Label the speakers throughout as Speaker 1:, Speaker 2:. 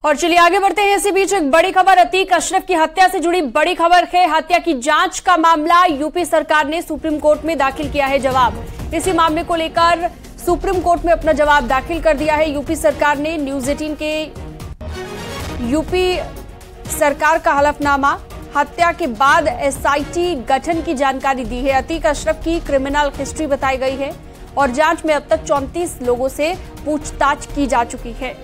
Speaker 1: और चलिए आगे बढ़ते हैं। इसी बीच एक बड़ी खबर, अतीक अशरफ की हत्या से जुड़ी बड़ी खबर है। हत्या की जांच का मामला यूपी सरकार ने सुप्रीम कोर्ट में दाखिल किया है जवाब। इसी मामले को लेकर सुप्रीम कोर्ट में अपना जवाब दाखिल कर दिया है यूपी सरकार ने। न्यूज 18 के यूपी सरकार का हलफनामा, हत्या के बाद एसआईटी गठन की जानकारी दी है। अतीक अशरफ की क्रिमिनल हिस्ट्री बताई गई है और जांच में अब तक 34 लोगों से पूछताछ की जा चुकी है।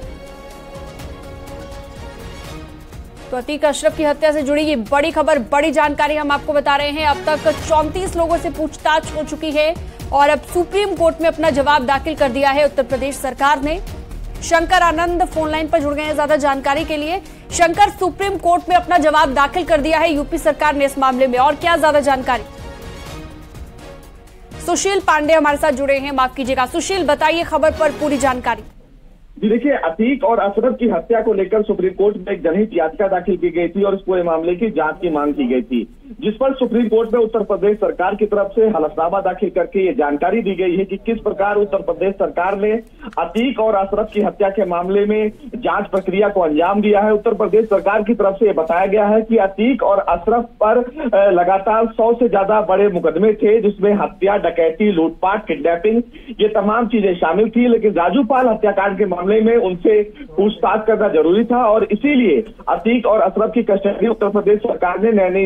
Speaker 1: तो अतीक अशरफ की हत्या से जुड़ी ये बड़ी खबर, बड़ी जानकारी हम आपको बता रहे हैं। अब तक 34 लोगों से पूछताछ हो चुकी है और अब सुप्रीम कोर्ट में अपना जवाब दाखिल कर दिया है उत्तर प्रदेश सरकार ने। शंकर आनंद फोन लाइन पर जुड़ गए हैं ज्यादा जानकारी के लिए। शंकर, सुप्रीम कोर्ट में अपना जवाब दाखिल कर दिया है यूपी सरकार ने इस मामले में, और क्या ज्यादा जानकारी? सुशील पांडे हमारे साथ जुड़े हैं, माफ कीजिएगा। सुशील, बताइए खबर पर पूरी जानकारी।
Speaker 2: जी देखिए, अतीक और अशरफ की हत्या को लेकर सुप्रीम कोर्ट में एक जनहित याचिका दाखिल की गई थी और इस पूरे मामले की जांच की मांग की गई थी, जिस पर सुप्रीम कोर्ट में उत्तर प्रदेश सरकार की तरफ से हलफनामा दाखिल करके ये जानकारी दी गई है कि किस प्रकार उत्तर प्रदेश सरकार ने अतीक और अशरफ की हत्या के मामले में जांच प्रक्रिया को अंजाम दिया है। उत्तर प्रदेश सरकार की तरफ से बताया गया है कि अतीक और अशरफ पर लगातार 100 से ज्यादा बड़े मुकदमे थे, जिसमें हत्या, डकैती, लूटपाट, किडनैपिंग ये तमाम चीजें शामिल थी। लेकिन राजूपाल हत्याकांड के मामले में उनसे पूछताछ करना जरूरी था और इसीलिए अतीक और अशरफ की कस्टडी उत्तर प्रदेश सरकार ने नैनी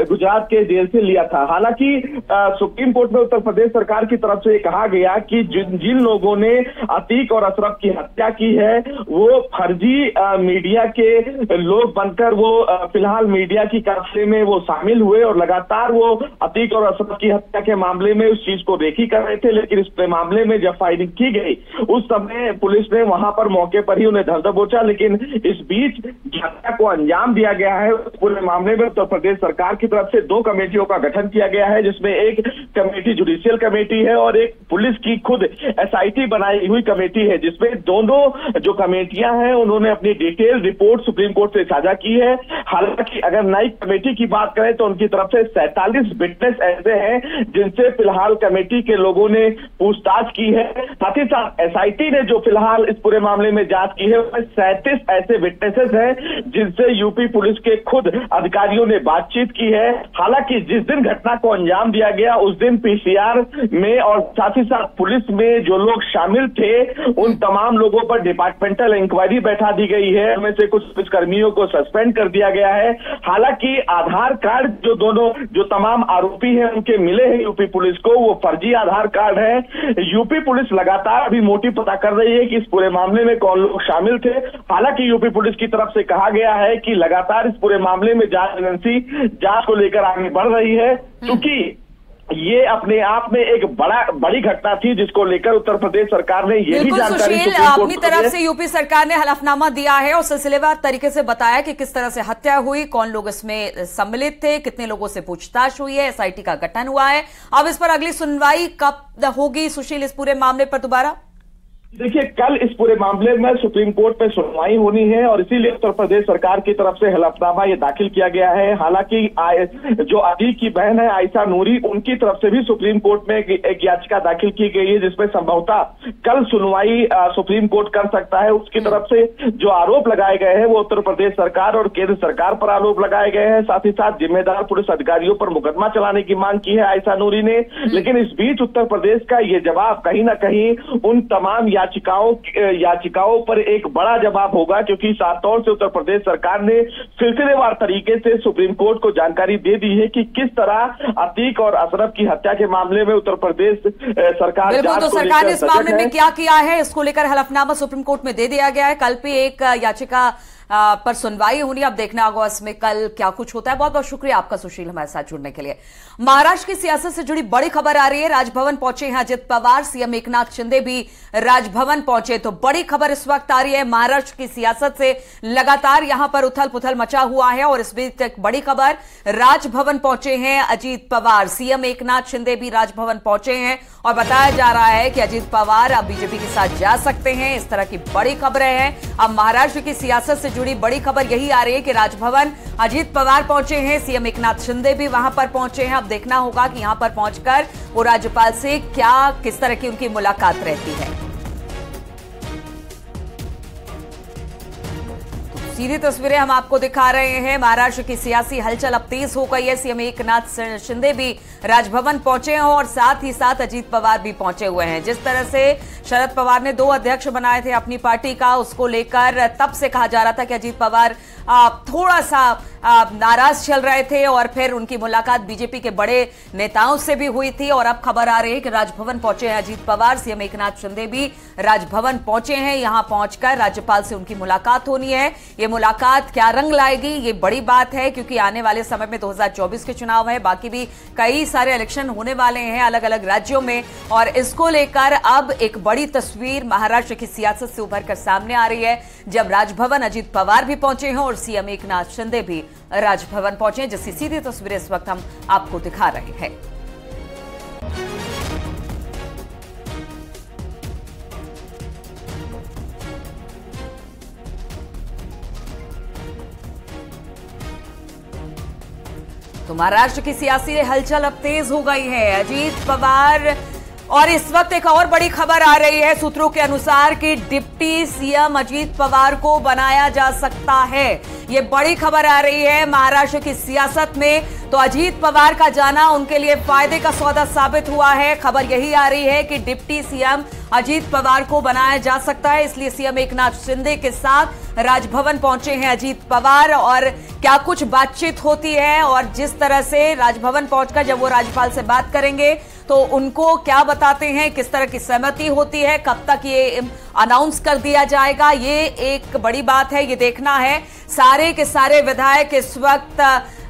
Speaker 2: गुजरात के जेल से लिया था। हालांकि सुप्रीम कोर्ट में उत्तर प्रदेश सरकार की तरफ से कहा गया कि जिन लोगों ने अतीक और अशरफ की हत्या की है वो फर्जी मीडिया के लोग बनकर वो फिलहाल मीडिया की काफिले में वो शामिल हुए और लगातार वो अतीक और अशरफ की हत्या के मामले में उस चीज को रेकी कर रहे थे। लेकिन इस मामले में जब फायरिंग की गई उस समय पुलिस ने वहां पर मौके पर ही उन्हें धर दबोचा। लेकिन इस बीच हत्या को अंजाम दिया गया है। पूरे मामले में उत्तर प्रदेश सरकार की तरफ से 2 कमेटियों का गठन किया गया है, जिसमें एक कमेटी जुडिशियल कमेटी है और एक पुलिस की खुद एसआईटी बनाई हुई कमेटी है, जिसमें दोनों जो कमेटियां हैं उन्होंने अपनी डिटेल रिपोर्ट सुप्रीम कोर्ट से साझा की है। हालांकि अगर नई कमेटी की बात करें तो उनकी तरफ से 47 विटनेस ऐसे हैं जिनसे फिलहाल कमेटी के लोगों ने पूछताछ की है। साथ ही साथ एसआईटी ने जो फिलहाल इस पूरे मामले में जांच की है उसमें 37 ऐसे विटनेसेस हैं जिनसे यूपी पुलिस के खुद अधिकारियों ने बातचीत की है। हालांकि जिस दिन घटना को अंजाम दिया गया उस दिन पीसीआर में और साथ ही साथ पुलिस में जो लोग शामिल थे उन तमाम लोगों पर डिपार्टमेंटल इंक्वायरी बैठा दी गई है। उनमें से कुछ पुलिसकर्मियों को सस्पेंड कर दिया गया है। हालांकि आधार कार्ड जो तमाम आरोपी हैं उनके मिले हैं यूपी पुलिस को, वो फर्जी आधार कार्ड है। यूपी पुलिस लगातार अभी मोटिव पता कर रही है कि इस पूरे मामले में कौन लोग शामिल थे। हालांकि यूपी पुलिस की तरफ से कहा गया है कि लगातार इस पूरे मामले में जांच एजेंसी जांच को लेकर आगे बढ़ रही है, क्योंकि ये अपने आप में एक बड़ी घटना थी जिसको लेकर उत्तर प्रदेश सरकार ने ये भी जानकारी
Speaker 1: अपनी तरफ से यूपी सरकार ने हलफनामा दिया है और सिलसिलेवार तरीके से बताया कि किस तरह से हत्या हुई, कौन लोग इसमें सम्मिलित थे, कितने लोगों से पूछताछ हुई है, एसआईटी का गठन हुआ है। अब इस पर अगली सुनवाई कब होगी सुशील इस पूरे मामले पर दोबारा?
Speaker 2: देखिए, कल इस पूरे मामले में सुप्रीम कोर्ट में सुनवाई होनी है और इसीलिए उत्तर प्रदेश सरकार की तरफ से हलफनामा ये दाखिल किया गया है। हालांकि जो अतीक की बहन है आयशा नूरी, उनकी तरफ से भी सुप्रीम कोर्ट में एक याचिका दाखिल की गई है जिसमें संभवतः कल सुनवाई सुप्रीम कोर्ट कर सकता है। उसकी तरफ से जो आरोप लगाए गए हैं वो उत्तर प्रदेश सरकार और केंद्र सरकार पर आरोप लगाए गए हैं। साथ ही साथ जिम्मेदार पुलिस अधिकारियों पर मुकदमा चलाने की मांग की है आयशा नूरी ने। लेकिन इस बीच उत्तर प्रदेश का ये जवाब कहीं ना कहीं उन तमाम याचिकाओं पर एक बड़ा जवाब होगा, क्योंकि साफ तौर से उत्तर प्रदेश सरकार ने सिलसिलेवार तरीके से सुप्रीम कोर्ट को जानकारी दे दी है कि किस तरह अतीक और अशरफ की हत्या के मामले में उत्तर प्रदेश सरकार
Speaker 1: तो सरकार ने इस मामले में क्या किया है इसको लेकर हलफनामा सुप्रीम कोर्ट में दे दिया गया है। कल भी एक याचिका पर सुनवाई होनी, अब देखना होगा इसमें कल क्या कुछ होता है। बहुत बहुत शुक्रिया आपका सुशील हमारे साथ जुड़ने के लिए। महाराष्ट्र की सियासत से जुड़ी बड़ी खबर आ रही है। राजभवन पहुंचे हैं अजित पवार, सीएम एकनाथ शिंदे भी राजभवन पहुंचे। तो बड़ी खबर इस वक्त आ रही है, महाराष्ट्र की सियासत से लगातार यहां पर उथल पुथल मचा हुआ है और इस बीच एक बड़ी खबर, राजभवन पहुंचे हैं अजित पवार, सीएम एकनाथ शिंदे भी राजभवन पहुंचे हैं और बताया जा रहा है कि अजित पवार अब बीजेपी के साथ जा सकते हैं। इस तरह की बड़ी खबरें हैं। अब महाराष्ट्र की सियासत से जुड़ी बड़ी खबर यही आ रही है कि राजभवन अजित पवार पहुंचे हैं, सीएम एकनाथ शिंदे भी वहां पर पहुंचे हैं। अब देखना होगा कि यहां पर पहुंचकर वो राज्यपाल से किस तरह की उनकी मुलाकात रहती है। सीधी तस्वीरें हम आपको दिखा रहे हैं। महाराष्ट्र की सियासी हलचल अब तेज हो गई है। सीएम एकनाथ शिंदे भी राजभवन पहुंचे हैं और साथ ही साथ अजीत पवार भी पहुंचे हुए हैं। जिस तरह से शरद पवार ने 2 अध्यक्ष बनाए थे अपनी पार्टी का, उसको लेकर तब से कहा जा रहा था कि अजीत पवार थोड़ा सा नाराज चल रहे थे और फिर उनकी मुलाकात बीजेपी के बड़े नेताओं से भी हुई थी और अब खबर आ रही है कि राजभवन पहुंचे हैं अजीत पवार। सीएम एकनाथ शिंदे भी राजभवन पहुंचे हैं। यहां पहुंचकर राज्यपाल से उनकी मुलाकात होनी है। ये मुलाकात क्या रंग लाएगी, ये बड़ी बात है, क्योंकि आने वाले समय में 2024 के चुनाव है, बाकी भी कई सारे इलेक्शन होने वाले हैं अलग अलग राज्यों में, और इसको लेकर अब एक बड़ी तस्वीर महाराष्ट्र की सियासत से उभर कर सामने आ रही है, जब राजभवन अजीत पवार भी पहुंचे हैं और सीएम एकनाथ शिंदे भी राजभवन पहुंचे, जिसकी सीधी तस्वीरें इस वक्त हम आपको दिखा रहे हैं। तो महाराष्ट्र की सियासी हलचल अब तेज हो गई है। अजीत पवार, और इस वक्त एक और बड़ी खबर आ रही है सूत्रों के अनुसार कि डिप्टी सीएम अजीत पवार को बनाया जा सकता है। ये बड़ी खबर आ रही है महाराष्ट्र की सियासत में। तो अजीत पवार का जाना उनके लिए फायदे का सौदा साबित हुआ है। खबर यही आ रही है कि डिप्टी सीएम अजीत पवार को बनाया जा सकता है, इसलिए सीएम एकनाथ शिंदे के साथ राजभवन पहुंचे हैं अजीत पवार। और क्या कुछ बातचीत होती है और जिस तरह से राजभवन पहुंचकर जब वो राज्यपाल से बात करेंगे तो उनको क्या बताते हैं, किस तरह की सहमति होती है, कब तक ये अनाउंस कर दिया जाएगा, ये एक बड़ी बात है, ये देखना है। सारे के सारे विधायक इस वक्त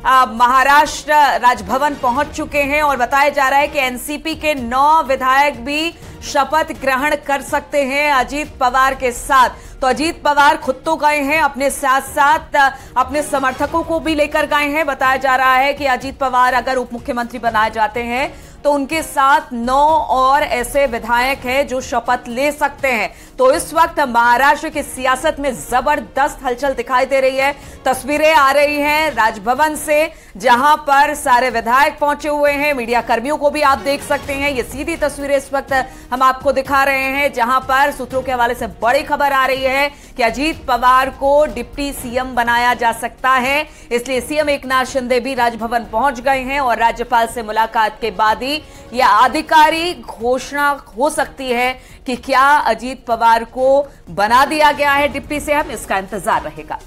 Speaker 1: महाराष्ट्र राजभवन पहुंच चुके हैं और बताया जा रहा है कि एनसीपी के 9 विधायक भी शपथ ग्रहण कर सकते हैं अजीत पवार के साथ। तो अजीत पवार खुद तो गए हैं, अपने साथ साथ अपने समर्थकों को भी लेकर गए हैं। बताया जा रहा है कि अजीत पवार अगर उप मुख्यमंत्री बनाए जाते हैं तो उनके साथ 9 और ऐसे विधायक हैं जो शपथ ले सकते हैं। तो इस वक्त महाराष्ट्र की सियासत में जबरदस्त हलचल दिखाई दे रही है। तस्वीरें आ रही हैं राजभवन से, जहां पर सारे विधायक पहुंचे हुए हैं। मीडिया कर्मियों को भी आप देख सकते हैं। ये सीधी तस्वीरें इस वक्त हम आपको दिखा रहे हैं, जहां पर सूत्रों के हवाले से बड़ी खबर आ रही है कि अजीत पवार को डिप्टी सीएम बनाया जा सकता है। इसलिए सीएम एकनाथ शिंदे भी राजभवन पहुंच गए हैं और राज्यपाल से मुलाकात के बाद ही यह आधिकारिक घोषणा हो सकती है कि क्या अजीत पवार को बना दिया गया है डिप्टी सीएम। इसका इंतजार रहेगा।